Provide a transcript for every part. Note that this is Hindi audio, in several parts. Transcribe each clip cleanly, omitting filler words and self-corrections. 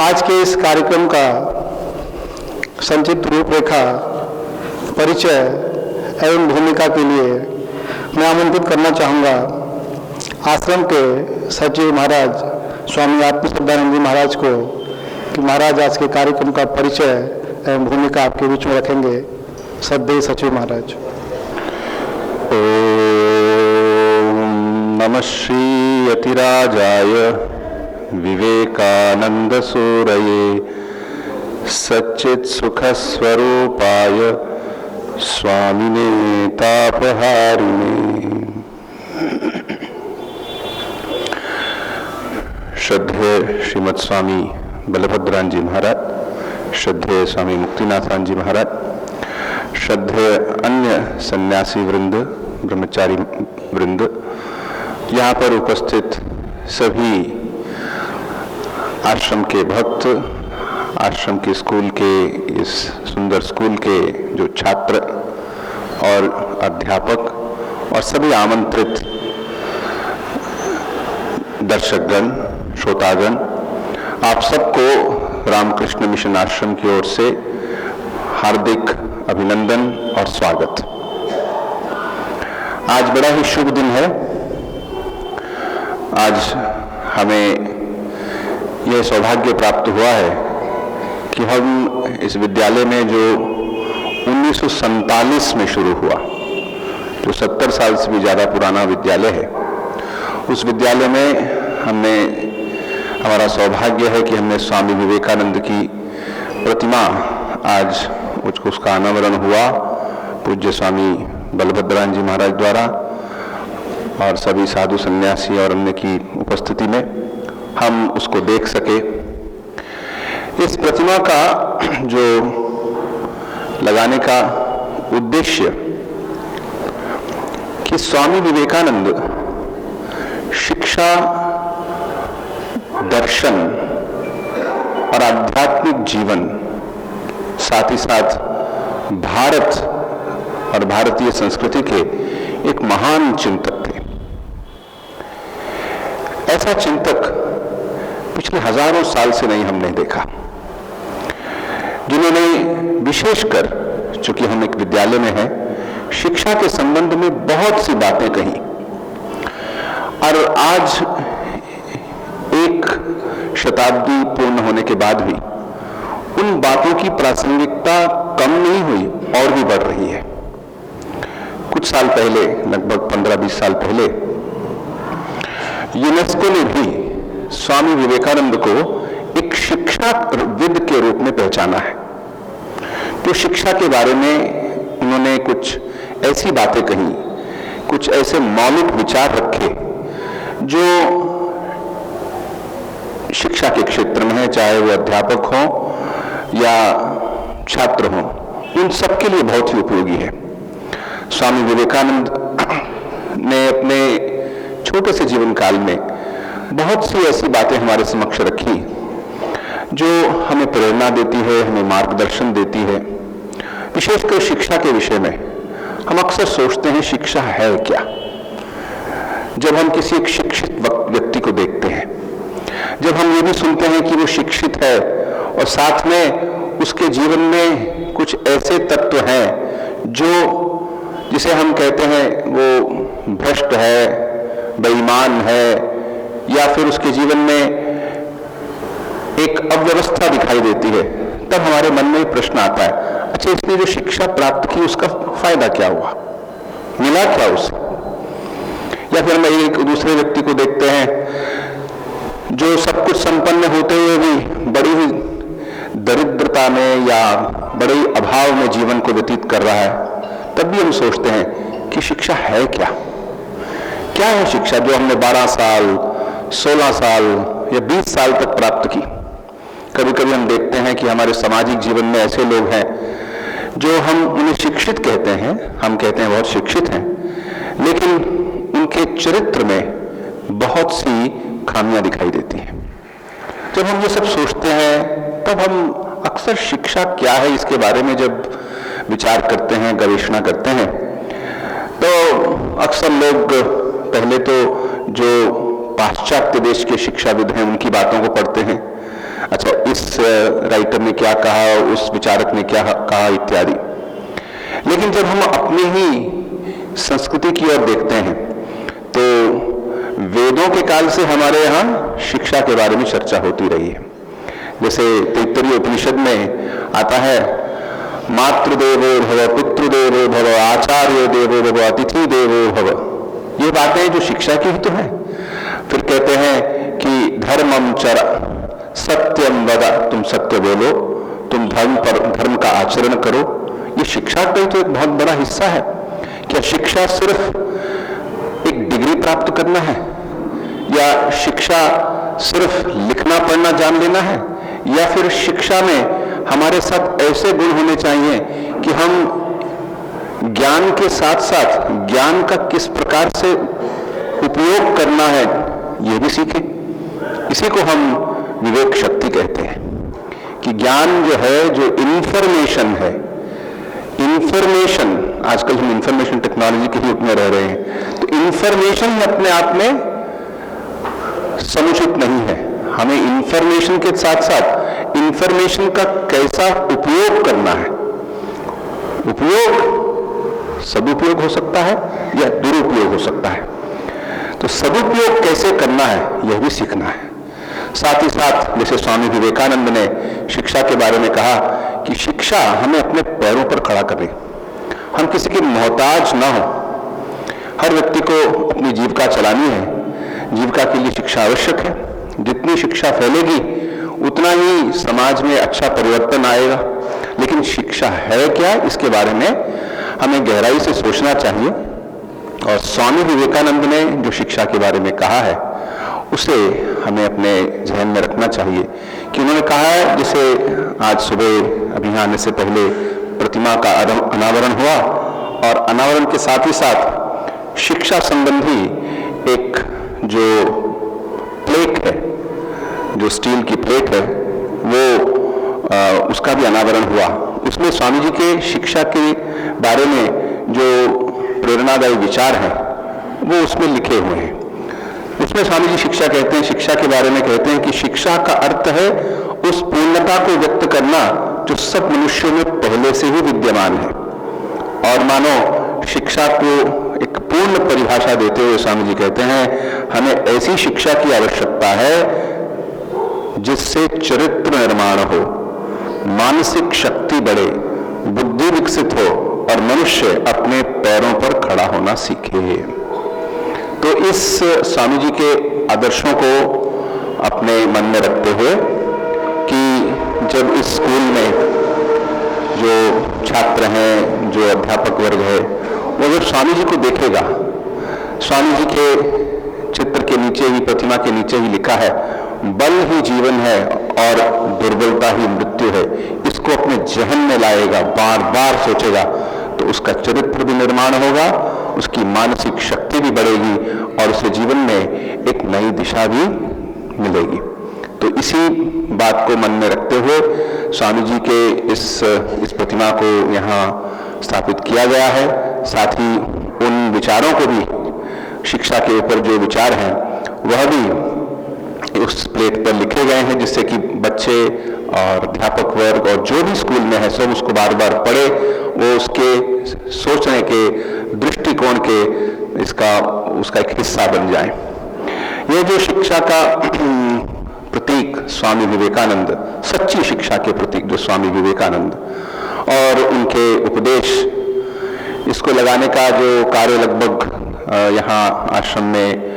आज के इस कार्यक्रम का संक्षिप्त रूपरेखा, परिचय एवं भूमिका के लिए मैं आमंत्रित करना चाहूँगा आश्रम के सचिव महाराज स्वामी आत्मश्रद्धानंद जी महाराज को कि महाराज आज के कार्यक्रम का परिचय एवं भूमिका आपके बीच में रखेंगे। श्रद्धेय सचिव महाराज। ओम नमः श्री यतिराजाय विवेकानंद सूरये सच्चित सुख स्वरूपाय स्वामिने तापहारिणे। श्रद्धेय श्रीमद स्वामी बलभद्रान जी महाराज, श्रद्धेय स्वामी मुक्तिनाथान जी महाराज, श्रद्धेय अन्य सन्यासी वृंद, ब्रह्मचारी वृंद, यहाँ पर उपस्थित सभी आश्रम के भक्त, आश्रम के स्कूल के, इस सुंदर स्कूल के जो छात्र और अध्यापक और सभी आमंत्रित दर्शकगण, श्रोतागण, आप सबको रामकृष्ण मिशन आश्रम की ओर से हार्दिक अभिनंदन और स्वागत। आज बड़ा ही शुभ दिन है। आज हमें यह सौभाग्य प्राप्त हुआ है कि हम इस विद्यालय में जो 1947 में शुरू हुआ, जो 70 साल से भी ज़्यादा पुराना विद्यालय है, उस विद्यालय में हमारा सौभाग्य है कि हमने स्वामी विवेकानंद की प्रतिमा आज उसका अनावरण हुआ पूज्य स्वामी बलभद्रान जी महाराज द्वारा और सभी साधु सन्यासी और अन्य की उपस्थिति में हम उसको देख सके। इस प्रतिमा का जो लगाने का उद्देश्य कि स्वामी विवेकानंद शिक्षा, दर्शन और आध्यात्मिक जीवन, साथ ही साथ भारत और भारतीय संस्कृति के एक महान चिंतक थे। ऐसा चिंतक पिछले हजारों साल से नहीं हमने देखा, जिन्होंने विशेषकर, चूंकि हम एक विद्यालय में हैं, शिक्षा के संबंध में बहुत सी बातें कही और आज एक शताब्दी पूर्ण होने के बाद भी उन बातों की प्रासंगिकता कम नहीं हुई और भी बढ़ रही है। कुछ साल पहले, लगभग 15-20 साल पहले, यूनेस्को ने भी स्वामी विवेकानंद को एक शिक्षाविद के रूप में पहचाना है। तो शिक्षा के बारे में उन्होंने कुछ ऐसी बातें कही, कुछ ऐसे मौलिक विचार रखे जो शिक्षा के क्षेत्र में है, चाहे वो अध्यापक हो या छात्र हो, उन सबके लिए बहुत ही उपयोगी है। स्वामी विवेकानंद ने अपने छोटे से जीवन काल में बहुत सी ऐसी बातें हमारे समक्ष रखी जो हमें प्रेरणा देती है, हमें मार्गदर्शन देती है। विशेषकर शिक्षा के विषय में हम अक्सर सोचते हैं शिक्षा है क्या। जब हम किसी एक शिक्षित व्यक्ति को देखते हैं, जब हम ये भी सुनते हैं कि वो शिक्षित है और साथ में उसके जीवन में कुछ ऐसे तत्व हैं जो, जिसे हम कहते हैं वो भ्रष्ट है, बेईमान है, या फिर उसके जीवन में एक अव्यवस्था दिखाई देती है, तब हमारे मन में प्रश्न आता है, अच्छा इसने जो शिक्षा प्राप्त की उसका फायदा क्या हुआ, मिला क्या उसे। या फिर हम एक दूसरे व्यक्ति को देखते हैं जो सब कुछ संपन्न होते हुए भी बड़ी ही दरिद्रता में या बड़े अभाव में जीवन को व्यतीत कर रहा है, तब भी हम सोचते हैं कि शिक्षा है क्या। क्या है शिक्षा जो हमने 12 साल, 16 साल या 20 साल तक प्राप्त की। कभी कभी हम देखते हैं कि हमारे सामाजिक जीवन में ऐसे लोग हैं जो हम उन्हें शिक्षित कहते हैं, हम कहते हैं बहुत शिक्षित हैं, लेकिन उनके चरित्र में बहुत सी खामियां दिखाई देती हैं। जब हम ये सब सोचते हैं तब हम अक्सर शिक्षा क्या है इसके बारे में जब विचार करते हैं, गवेषणा करते हैं, तो अक्सर लोग पहले तो जो पाश्चात्य देश के शिक्षाविद हैं उनकी बातों को पढ़ते हैं, अच्छा इस राइटर ने क्या कहा, उस विचारक ने क्या कहा इत्यादि। लेकिन जब हम अपनी ही संस्कृति की ओर देखते हैं तो वेदों के काल से हमारे यहाँ शिक्षा के बारे में चर्चा होती रही है। जैसे तैत्तरीय उपनिषद में आता है, मातृदेवो भव, पितृदेवो भव, आचार्य देवो भव, अतिथि देवो भव। ये बातें जो शिक्षा की ही तो है। फिर कहते हैं कि धर्मम चर, सत्यम वद, तुम सत्य बोलो, तुम धर्म का आचरण करो। ये शिक्षा का ही तो एक बहुत बड़ा हिस्सा है। क्या शिक्षा सिर्फ एक डिग्री प्राप्त करना है, या शिक्षा सिर्फ लिखना पढ़ना जान लेना है, या फिर शिक्षा में हमारे साथ ऐसे गुण होने चाहिए कि हम ज्ञान के साथ साथ ज्ञान का किस प्रकार से उपयोग करना है यह भी सीखें। इसी को हम विवेक शक्ति कहते हैं कि ज्ञान जो है, जो इंफॉर्मेशन है, इंफॉर्मेशन, आजकल हम इंफॉर्मेशन टेक्नोलॉजी के युग में रह रहे हैं, तो इंफॉर्मेशन ही अपने आप में समुचित नहीं है। हमें इंफॉर्मेशन के साथ साथ इंफॉर्मेशन का कैसा उपयोग करना है। उपयोग सदुपयोग हो सकता है या दुरुपयोग हो सकता है, तो सदुपयोग कैसे करना है यह भी सीखना है। साथ ही साथ जैसे स्वामी विवेकानंद ने शिक्षा के बारे में कहा कि शिक्षा हमें अपने पैरों पर खड़ा करे, हम किसी के मोहताज ना हो। हर व्यक्ति को अपनी जीविका चलानी है, जीविका के लिए शिक्षा आवश्यक है। जितनी शिक्षा फैलेगी उतना ही समाज में अच्छा परिवर्तन आएगा। लेकिन शिक्षा है क्या, इसके बारे में हमें गहराई से सोचना चाहिए। और स्वामी विवेकानंद ने जो शिक्षा के बारे में कहा है उसे हमें अपने जहन में रखना चाहिए कि उन्होंने कहा है, जैसे आज सुबह अभी यहाँ आने से पहले प्रतिमा का अनावरण हुआ, और अनावरण के साथ ही साथ शिक्षा संबंधी एक जो प्लेट है, जो स्टील की प्लेट है, वो उसका भी अनावरण हुआ। उसमें स्वामी जी के शिक्षा के बारे में जो प्रेरणादायी विचार हैं वो उसमें लिखे हुए हैं। उसमें स्वामी जी शिक्षा कहते हैं, शिक्षा के बारे में कहते हैं कि शिक्षा का अर्थ है उस पूर्णता को व्यक्त करना जो सब मनुष्यों में पहले से ही विद्यमान है। और मानो शिक्षा को एक पूर्ण परिभाषा देते हुए स्वामी जी कहते हैं, हमें ऐसी शिक्षा की आवश्यकता है जिससे चरित्र निर्माण हो, मानसिक शक्ति बढ़े, बुद्धि विकसित हो और मनुष्य अपने पैरों पर खड़ा होना सीखे। तो इस स्वामी जी के आदर्शों को अपने मन में रखते हुए कि जब इस स्कूल में जो छात्र हैं, जो अध्यापक वर्ग है, वो अगर स्वामी जी को देखेगा, स्वामी जी के चित्र के नीचे ही, प्रतिमा के नीचे ही लिखा है, बल ही जीवन है और दुर्बलता ही मृत्यु है, इसको अपने जहन में लाएगा, बार बार सोचेगा, तो उसका चरित्र भी निर्माण होगा, उसकी मानसिक शक्ति भी बढ़ेगी और उसे जीवन में एक नई दिशा भी मिलेगी। तो इसी बात को मन में रखते हुए स्वामी जी के इस प्रतिमा को यहाँ स्थापित किया गया है। साथ ही उन विचारों को भी, शिक्षा के ऊपर जो विचार हैं वह भी उस प्लेट पर लिखे गए हैं, जिससे कि बच्चे और अध्यापक वर्ग और जो भी स्कूल में है सब उसको बार बार पढ़े, वो उसके सोचने के दृष्टिकोण के उसका एक हिस्सा बन जाए। ये जो शिक्षा का प्रतीक स्वामी विवेकानंद, सच्ची शिक्षा के प्रतीक जो स्वामी विवेकानंद और उनके उपदेश, इसको लगाने का जो कार्य लगभग यहाँ आश्रम में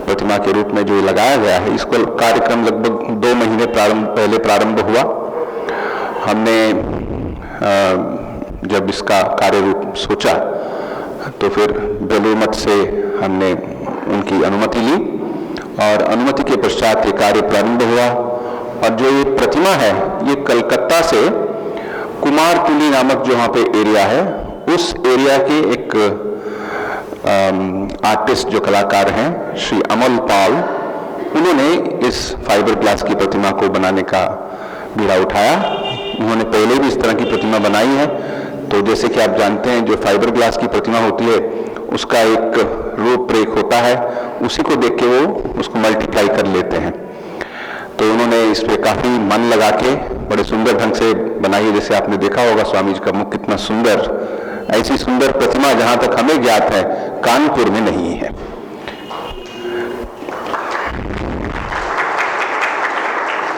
प्रतिमा के रूप में जो लगाया गया है, इसको कार्यक्रम लगभग 2 महीने पहले प्रारंभ हुआ। हमने जब इसका कार्य रूप सोचा तो फिर बेलूर से हमने उनकी अनुमति ली और अनुमति के पश्चात ये कार्य प्रारंभ हुआ। और जो ये प्रतिमा है ये कलकत्ता से कुमारटुली नामक जो वहाँ पे एरिया है, उस एरिया के एक आर्टिस्ट जो कलाकार हैं श्री अमल पाल, उन्होंने इस फाइबर ग्लास की प्रतिमा को बनाने का बीड़ा उठाया। उन्होंने पहले भी इस तरह की प्रतिमा बनाई है। तो जैसे कि आप जानते हैं जो फाइबर ग्लास की प्रतिमा होती है उसका एक रूपरेख होता है, उसी को देख के वो उसको मल्टीप्लाई कर लेते हैं। तो उन्होंने इस पे काफी मन लगा के बड़े सुंदर ढंग से बनाई है। जैसे आपने देखा होगा स्वामी जी का मुख कितना सुंदर, ऐसी सुंदर प्रतिमा जहां तक हमें ज्ञात है कानपुर में नहीं है।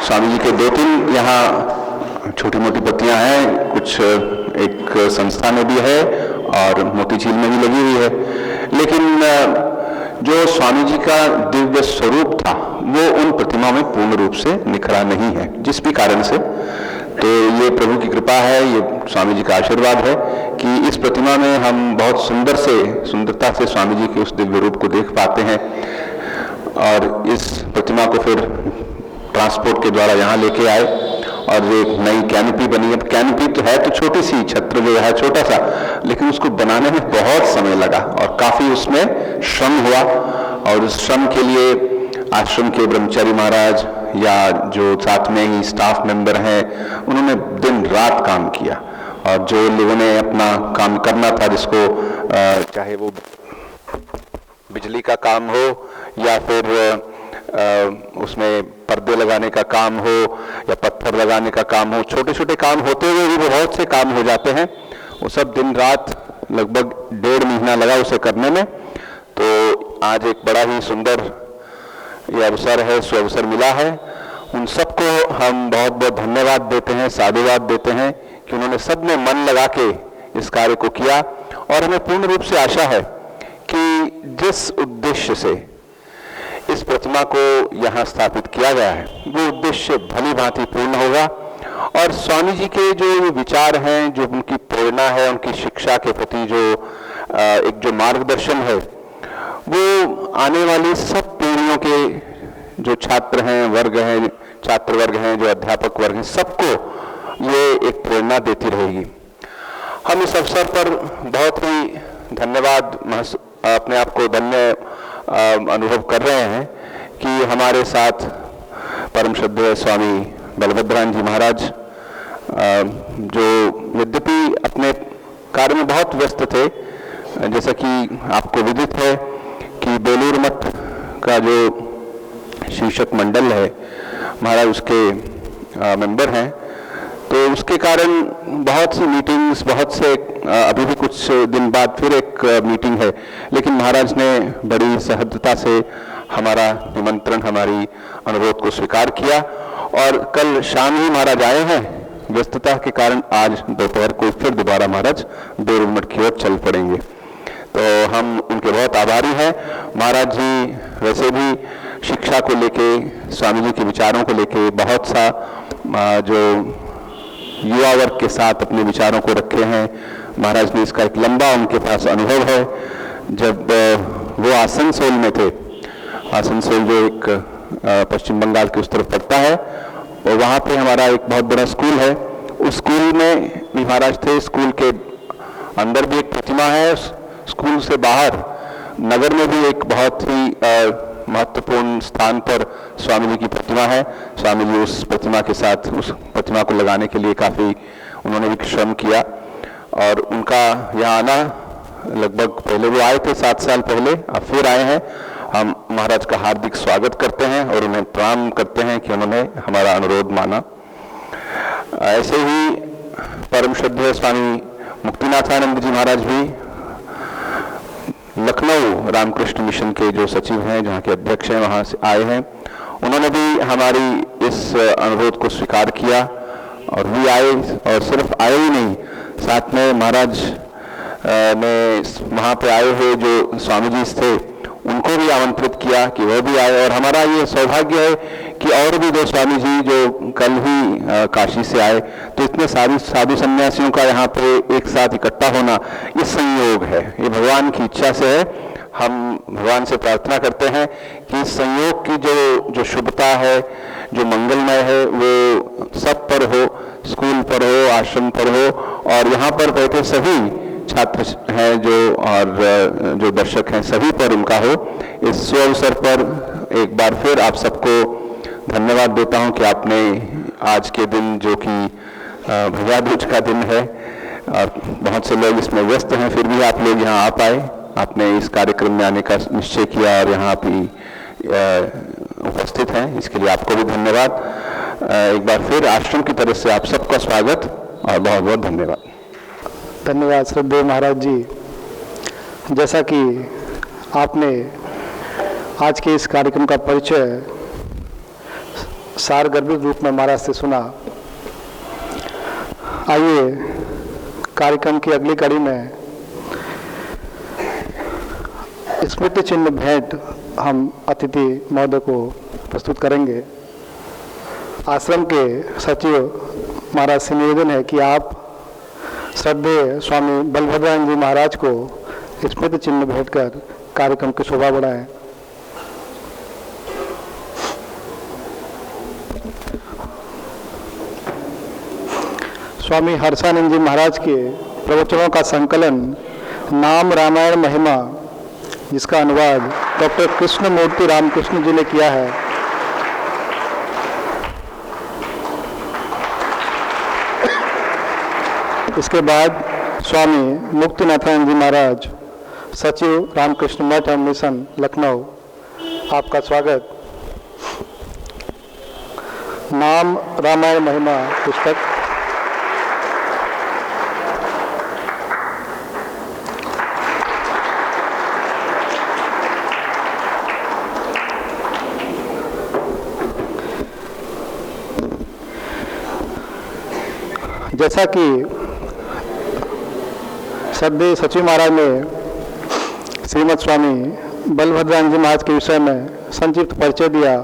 स्वामी जी के 2-3 यहाँ छोटी मोटी प्रतियां हैं, कुछ एक संस्था में भी है और मोती झील में भी लगी हुई है, लेकिन जो स्वामी जी का दिव्य स्वरूप था वो उन प्रतिमाओं में पूर्ण रूप से निखरा नहीं है, जिस भी कारण से। तो ये प्रभु की कृपा है, ये स्वामी जी का आशीर्वाद है कि इस प्रतिमा में हम बहुत सुंदरता से स्वामी जी के उस दिव्य रूप को देख पाते हैं। और इस प्रतिमा को फिर ट्रांसपोर्ट के द्वारा यहाँ लेके आए और एक नई कैनोपी बनी है। कैनोपी तो है तो छोटी सी, छत्र जो है छोटा सा, लेकिन उसको बनाने में बहुत समय लगा और काफी उसमें श्रम हुआ। और उस श्रम के लिए आश्रम के ब्रह्मचारी महाराज या जो साथ में ही स्टाफ मेंबर हैं, उन्होंने दिन रात काम किया। और जो लोगों ने अपना काम करना था, जिसको चाहे वो बिजली का काम हो या फिर उसमें पर्दे लगाने का काम हो या पत्थर लगाने का काम हो, छोटे छोटे काम होते हुए भी बहुत से काम हो जाते हैं। वो सब दिन रात लगभग 1.5 महीना लगा उसे करने में। तो आज एक बड़ा ही सुंदर ये अवसर है, सुअवसर मिला है। उन सबको हम बहुत बहुत धन्यवाद देते हैं, साधुवाद देते हैं कि उन्होंने सब ने मन लगा के इस कार्य को किया। और हमें पूर्ण रूप से आशा है कि जिस उद्देश्य से इस प्रतिमा को यहाँ स्थापित किया गया है वो उद्देश्य भली भांति पूर्ण होगा। और स्वामी जी के जो विचार हैं, जो उनकी प्रेरणा है, उनकी शिक्षा के प्रति जो मार्गदर्शन है, वो आने वाली सब पीढ़ियों के जो छात्र हैं, छात्र वर्ग हैं, जो अध्यापक वर्ग हैं, सबको ये एक प्रेरणा देती रहेगी। हम इस अवसर पर बहुत ही धन्यवाद, अपने आप को धन्य अनुभव कर रहे हैं कि हमारे साथ परम श्रद्धेय स्वामी बलभद्रान जी महाराज, जो यद्यपि अपने कार्य में बहुत व्यस्त थे, जैसा कि आपको विदित है कि बेलूर मठ का जो शीर्षक मंडल है, महाराज उसके मेंबर हैं। तो उसके कारण बहुत सी मीटिंग्स, बहुत से अभी भी कुछ दिन बाद फिर एक मीटिंग है, लेकिन महाराज ने बड़ी सहजता से हमारा निमंत्रण, हमारी अनुरोध को स्वीकार किया। और कल शाम ही महाराज आए हैं। व्यस्तता के कारण आज दोपहर को फिर दोबारा महाराज बेलूर मठ की ओर चल पड़ेंगे। तो हम उनके बहुत आभारी हैं। महाराज जी वैसे भी शिक्षा को लेके, स्वामी जी के विचारों को लेके बहुत सा जो युवा वर्ग के साथ अपने विचारों को रखे हैं। महाराज ने इसका एक लंबा उनके पास अनुभव है। जब वो आसनसोल में थे, आसनसोल जो एक पश्चिम बंगाल के उस तरफ पड़ता है, और वहाँ पे हमारा एक बहुत बड़ा स्कूल है। उस स्कूल में भी महाराज थे। स्कूल के अंदर भी एक प्रतिमा है, स्कूल से बाहर नगर में भी एक बहुत ही महत्वपूर्ण स्थान पर स्वामी जी की प्रतिमा है। स्वामी जी उस प्रतिमा के साथ, उस प्रतिमा को लगाने के लिए काफ़ी उन्होंने भी श्रम किया। और उनका यहाँ आना लगभग, पहले वो आए थे 7 साल पहले, अब फिर आए हैं। हम महाराज का हार्दिक स्वागत करते हैं और उन्हें प्रणाम करते हैं कि उन्होंने हमारा अनुरोध माना। ऐसे ही परम श्रद्धेय स्वामी मुक्तिनाथानंद जी महाराज भी लखनऊ रामकृष्ण मिशन के जो सचिव हैं, जहाँ के अध्यक्ष हैं, वहाँ से आए हैं। उन्होंने भी हमारी इस अनुरोध को स्वीकार किया और भी आए। और सिर्फ आए ही नहीं, साथ में महाराज ने वहाँ पे आए हुए जो स्वामी जी थे उनको भी आमंत्रित किया कि वह भी आए। और हमारा ये सौभाग्य है कि और भी 2 स्वामी जी जो कल ही काशी से आए, तो इतने साधु सन्यासियों का यहाँ पे एक साथ इकट्ठा होना ये संयोग है, ये भगवान की इच्छा से है। हम भगवान से प्रार्थना करते हैं कि इस संयोग की जो शुभता है, जो मंगलमय है, वो सब पर हो, स्कूल पर हो, आश्रम पर हो, और यहाँ पर बैठे सभी छात्र हैं और जो दर्शक हैं, सभी पर उनका हो। इस सुअवसर पर एक बार फिर आप सबको धन्यवाद देता हूं कि आपने आज के दिन, जो कि भैया दूज का दिन है और बहुत से लोग इसमें व्यस्त हैं, फिर भी आप लोग यहाँ आ पाए। आपने इस कार्यक्रम में आने का निश्चय किया और यहाँ भी उपस्थित हैं, इसके लिए आपको भी धन्यवाद। एक बार फिर आश्रम की तरफ से आप सबका स्वागत और बहुत बहुत धन्यवाद। धन्यवाद श्रद्धेय महाराज जी। जैसा कि आपने आज के इस कार्यक्रम का परिचय सारगर्भित रूप में महाराज से सुना, आइए कार्यक्रम की अगली कड़ी में स्मृति चिन्ह भेंट हम अतिथि महोदय को प्रस्तुत करेंगे। आश्रम के सचिव महाराज से निवेदन है कि आप श्रद्धेय स्वामी बलभद्रानंद जी महाराज को स्मृति चिन्ह भेंट कर कार्यक्रम की शोभा बढ़ाएं। स्वामी हर्षानंद जी महाराज के प्रवचनों का संकलन नाम रामायण महिमा, जिसका अनुवाद डॉक्टर कृष्णमूर्ति रामकृष्ण जी ने किया है, इसके बाद स्वामी मुक्तिनाथानंद जी महाराज सचिव रामकृष्ण मठ एवं मिशन लखनऊ, आपका स्वागत। नाम रामायण महिमा पुस्तक जैसा कि श्रद्धेय सचिव महाराज ने श्रीमद स्वामी बलभद्रानंद जी महाराज के विषय में संक्षिप्त परिचय दिया,